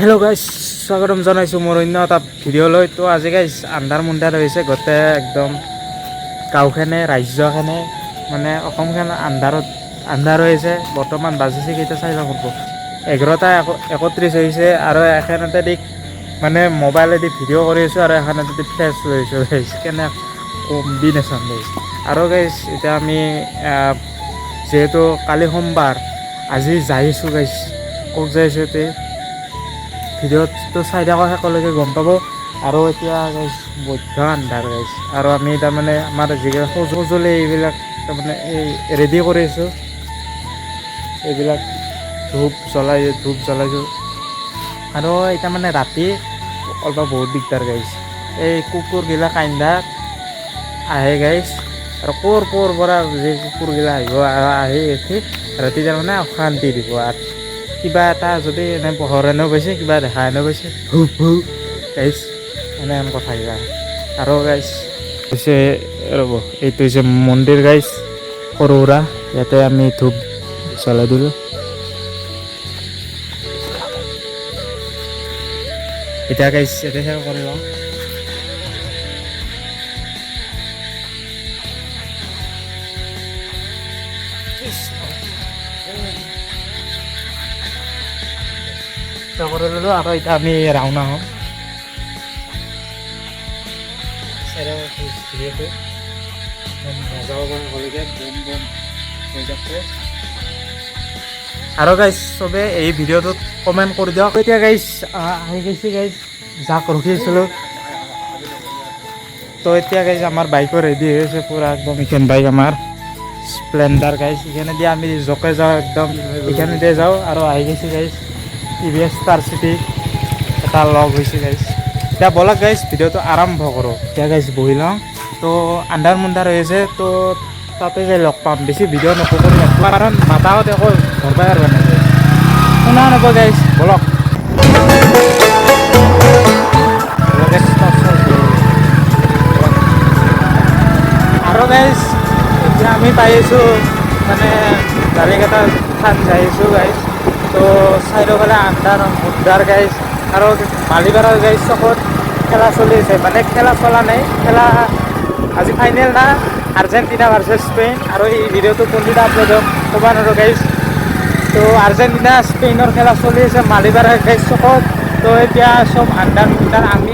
Hello' guys স্বাগতম জনাইছোঁ মোৰ অন্য এটা ভিডিঅ'লৈ। তো আজি গাইজ আন্ধাৰ মুন্ধাৰ হৈছে গোটেই একদম গাঁওখনে ৰাজ্যখনে মানে অসমখন আন্ধাৰ হৈছে। বৰ্তমান বাজিছে কেইটা চাই লওঁ 11:31 হৈছে আৰু এখনতে দি মানে মোবাইলেদি ভিডিঅ' কৰি আছোঁ আৰু এখনতে ফ্লেছ লৈছোঁ গাইজ। কেনে কম্বিনেশ্যন গাইজ। আৰু গাইজ এতিয়া আমি যিহেতু কালি সোমবাৰ আজি যাইছোঁ গাইজ, ক'ত যাইছোঁ এতিয়া ভিডিঅ'টো চাই থাকোঁ, শেষলৈকে গম পাব। আৰু এতিয়া গাইজ বৈধ্য আন্ধাৰ গাইজ, আৰু আমি তাৰমানে আমাৰ যিবিলাক সঁজুলি এইবিলাক তাৰমানে ৰেডি কৰিছোঁ। এইবিলাক ধূপ জ্বলাইছোঁ আৰু এতিয়া মানে ৰাতি অলপ বহুত দিগদাৰ গাইজ। এই কুকুৰগিলা কান্দা আহে গাইজ, আৰু ক'ৰ পৰা যে কুকুৰগিলা আহি ৰাতি তাৰমানে অশান্তি দিব। আৰু কিবা এটা যদি এনে পোহৰ এনেও পাইছে, কিবা দেখা এনেও পাইছে, গাইজ এনেহেন কথা কিবা। আৰু গাইজ হৈছে ৰ'ব, এইটো হৈছে মন্দিৰ গাইজ সৰু সুৰা, ইয়াতে আমি ধূপ জ্বলাই দিলোঁ। এতিয়া গাইজ ইয়াতে সেৱা কৰি লওঁ। কৰি ল'লোঁ আৰু এতিয়া আমি ৰাওনা হ'ম। আৰু গাইজ চবে এই ভিডিঅ'টোত কমেণ্ট কৰি দিয়ক। এতিয়া গাইজ আহি গৈছে গাইজ, যাক ৰখিছিলোঁ। তো এতিয়া গাইজ আমাৰ বাইকো ৰেডি হৈ আছে পূৰা একদম। এইখন বাইক আমাৰ স্প্লেণ্ডাৰ গাইজ, এইখানে দিয়ে আমি জকে যাওঁ একদম, এইখানে দিয়ে যাওঁ। আৰু আহি গৈছে গাইজ TVS ষ্টাৰ চিটি এটা লগ হৈছে গাইজ। এতিয়া ব'লক গাইজ ভিডিঅ'টো আৰম্ভ কৰোঁ। এতিয়া গাইজ বহি লওঁ। তো আন্ধাৰ মুন্ধাৰ হৈ আছে, তো তাতে যাই লগ পাম। বেছি ভিডিঅ' নকৰোঁ কাৰণ মাতাহঁত একো ধৰবাই আৰু নাই গাইজ, শুনা নাপায় গাইজ। ব'লক আৰু গাইজ এতিয়া আমি পাই আছোঁ মানে গাড়ীকেইটা থান যাই আছোঁ গাইজ। তো চাৰিওফালে আন্ধাৰ মুন্ধাৰ গাইজ। আৰু মালিপাৰাৰ গাইজ চকত খেলা চলি আছে, মানে খেলা চলা নাই, খেলা আজি ফাইনেল না, আৰ্জেণ্টিনা ভাৰ্চেছ স্পেইন। আৰু এই ভিডিঅ'টো কোনদিনা আপলোড হ'ব ক'ব নোৱাৰোঁ গাইজ। তো আৰ্জেণ্টিনা স্পেইনৰ খেলা চলি আছে মালিপাৰাৰ গাইজ চকত। তো এতিয়া চব আন্ধাৰ মুন্ধাৰ, আমি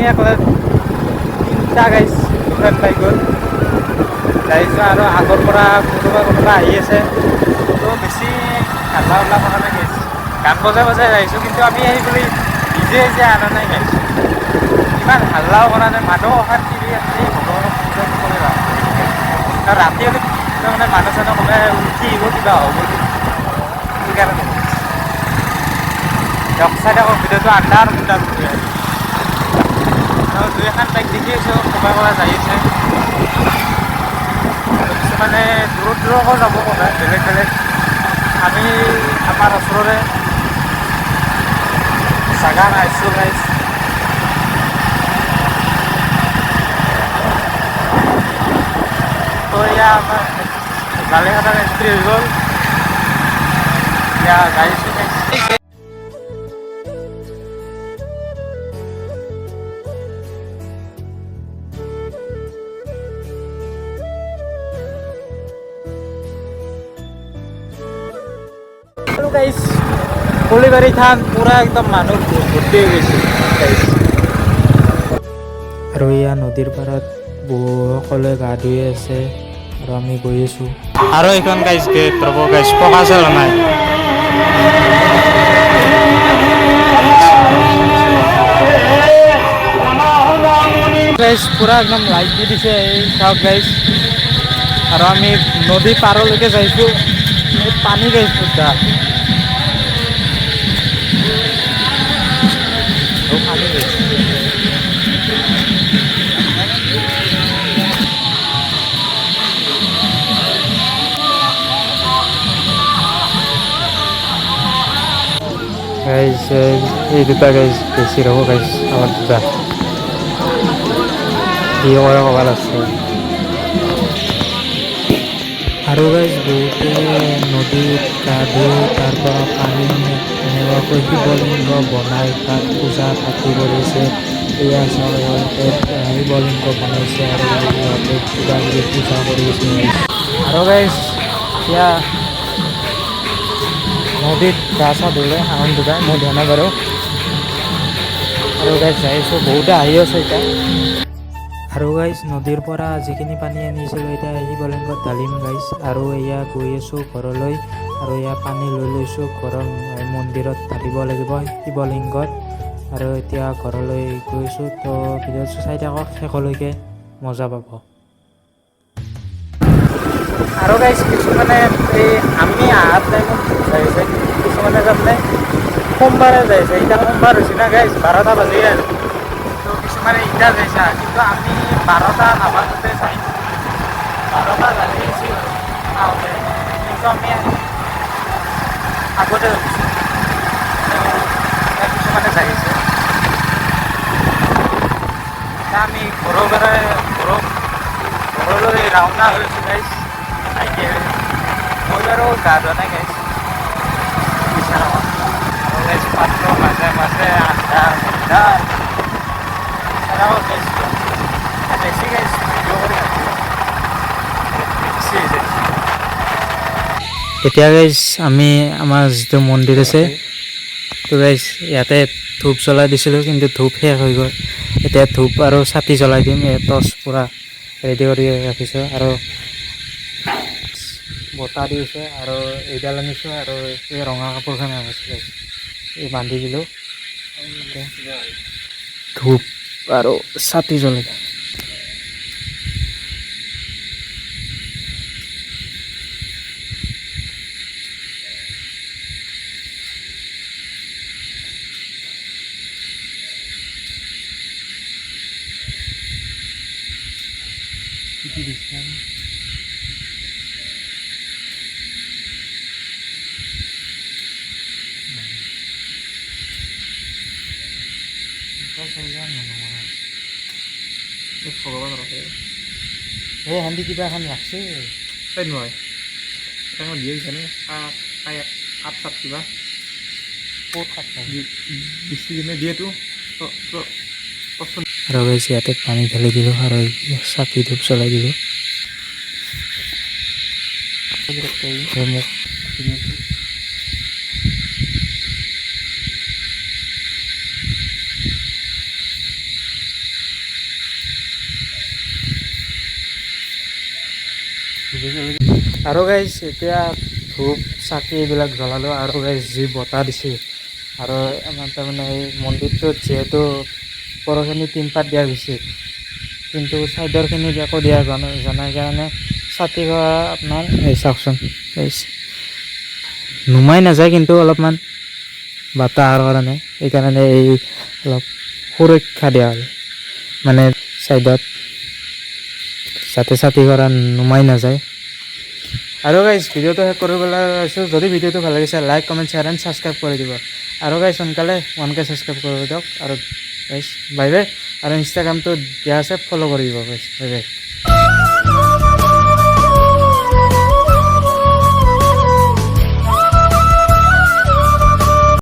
তিনিটা গাইজ দুখন বাইকত যাইছোঁ আৰু আগৰ পৰা কোনোবা আহি আছে। তো বেছি হাল্লা কৰা নাই গাইজ, গান বজাই যাইছোঁ। কিন্তু আমি বুলি নিজে আনা নাই গাইজ, ইমান হাল্লাও কৰা নাই, মানুহ অশান্তি দি আছে। ভগৱানক পূজা কৰি যাওঁ আৰু ৰাতি হ'লে তাৰমানে মানুহ চানুহ ক'লে উঠি আহিব, কিবা হ'ব বুলি, সেইকাৰণে দিয়ক চাই থাকক ভিডিঅ'টো। আন্ধাৰ মুন্ধাৰ কৰি আছে আৰু দুই এখন বাইক দেখি আছোঁ ক'ৰবাৰ যাই আছে। কিছুমানে দূৰকো যাব ক'লে বেলেগ। আমি আমাৰ ওচৰৰে জাগা নাইছোঁ গাইজ। তো এয়া আমাৰ গাড়ীখনৰ এণ্ট্ৰি হৈ গ'ল। এতিয়া গাড়ীটো গাইজ কলিবাৰী থান পূৰা একদম মানুহ ভৰ্তি হৈ গৈছে গাইজ। আৰু এয়া নদীৰ পাৰত বহুসকলে গা ধুই আছে আৰু আমি গৈ আছোঁ। আৰু এইখন গাইজ গেট ৰ'ব গাইজ, পকা চলা নাই। গাইজ পূৰা একদম লাইট দি দিছে, এই চাওক গাইজ। আৰু আমি নদী পাৰলৈকে যাইছোঁ, পানী গাইজ পুৰা পানী গাইজ। গাইজ এই দুটা গাইজ বেছি ৰ'ব গাইজ, আমাৰ দুটা কি কৰে ক'ব লাগছে। আৰু গাইজ বহুতে নদীত গা ধুই তাৰ পৰা পানী এনেকুৱাকৈ শিৱলিংগ বনাই তাত পূজা পাতি কৰিছে। এয়া চাওক ইহঁতে শিৱলিংগ বনাইছে আৰু ইহঁতে কিবা কিবি পূজা কৰিছে। আৰু গাইজ এতিয়া নদীত গা চা ধুলে আনন্দ পায়, মই ধোৱা নাই বাৰু। আৰু গাইজ যাইছোঁ, বহুতে আহি আছে এতিয়া। আৰু গাইজ নদীৰ পৰা যিখিনি পানী আনিছিলোঁ এতিয়া শিৱলিংগত ঢালিম গাইজ। আৰু এয়া গৈ আছোঁ ঘৰলৈ আৰু এয়া পানী লৈ লৈছোঁ ঘৰৰ মন্দিৰত ঢালিব লাগিব শিৱলিংগত। আৰু এতিয়া ঘৰলৈ গৈছোঁ, তো ভিডিঅ'টো চাই থাকক শেষলৈকে, মজা পাব। আৰু গাইজ কিছুমানে এই আমি আহাৰ টাইমত যাইছে, কিছুমানে তাৰমানে সোমবাৰে যাইছে। এতিয়া সোমবাৰ হৈছে না গাইজ, 12টা বাজি আৰু তো কিছুমানে ইটা যাইছা, কিন্তু আমি 12টা নাবাজোতে যাই 12টা বাজি আছিল আহোঁতে, কিন্তু আমি আগতে গৈছোঁ। কিছুমানে যাইছে, এতিয়া আমি ঘৰলৈ ৰাওনা হৈছোঁ গাইজ। মই বাৰু গা ধোৱা নাই গাইজ, আৰু গাইজ পাত্ৰ মাজে মাজে আন্ধাৰ বেছি গাইজ ভিডিঅ' কৰি এতিয়া গাইজ আমি আমাৰ যিটো মন্দিৰ আছে, তো গাইজ ইয়াতে ধূপ জ্বলাই দিছিলোঁ, কিন্তু ধূপ শেষ হৈ গ'ল। এতিয়া ধূপ আৰু চাকি জ্বলাই দিম। টৰ্চ পূৰা ৰেডি কৰি ৰাখিছোঁ আৰু বতাহ দি আছে। আৰু এইডাল আনিছোঁ আৰু এই ৰঙা কাপোৰখন আনিছোঁ, এই বান্ধি দিলোঁ। ধূপ আৰু চাকি জ্বলাই দিম। এই হান্দি কিবা এখন ৰাখছে তাই নহয়, তাই মই দিয়ে জানে তাই আঠ সাত কিবা ক'ত সাত বেছি কিনে দিয়েতো। আৰু গাইজ ইয়াতে পানী ঢালি দিলোঁ আৰু চাকি ধূপ জ্বলাই দিলোঁ। মোক আৰু গাইজ এতিয়া ধূপ চাকি এইবিলাক জ্বলালোঁ। আৰু গাইজ যি বতাহ দিছে, আৰু আমাৰ তাৰমানে এই মন্দিৰটোত যিহেতু ওপৰখিনি টিনপাত দিয়া গৈছে, কিন্তু ছাইডৰখিনিত একো দিয়া জনাই কাৰণে ছাতি কৰা আপোনাৰ এই চাওকচোন নুমাই নাযায়, কিন্তু অলপমান বতাহৰ কাৰণে সেইকাৰণে এই অলপ সুৰক্ষা দিয়া হ'ল, মানে ছাইডত যাতে ছাতি কৰা নুমাই নাযায়। আৰু গাইজ ভিডিঅ'টো শেষ কৰিবলৈ আছোঁ। যদি ভিডিঅ'টো ভাল লাগিছে like comment share and subscribe কৰি দিব। আৰু গাইজ সোনকালে 1K ছাবস্ক্ৰাইব কৰি দিয়ক। আৰু গাইজ বাই বাই। আৰু ইনষ্টাগ্ৰামটো দিয়া আছে, ফ'ল' কৰি দিব গাইজ, বাই বাই।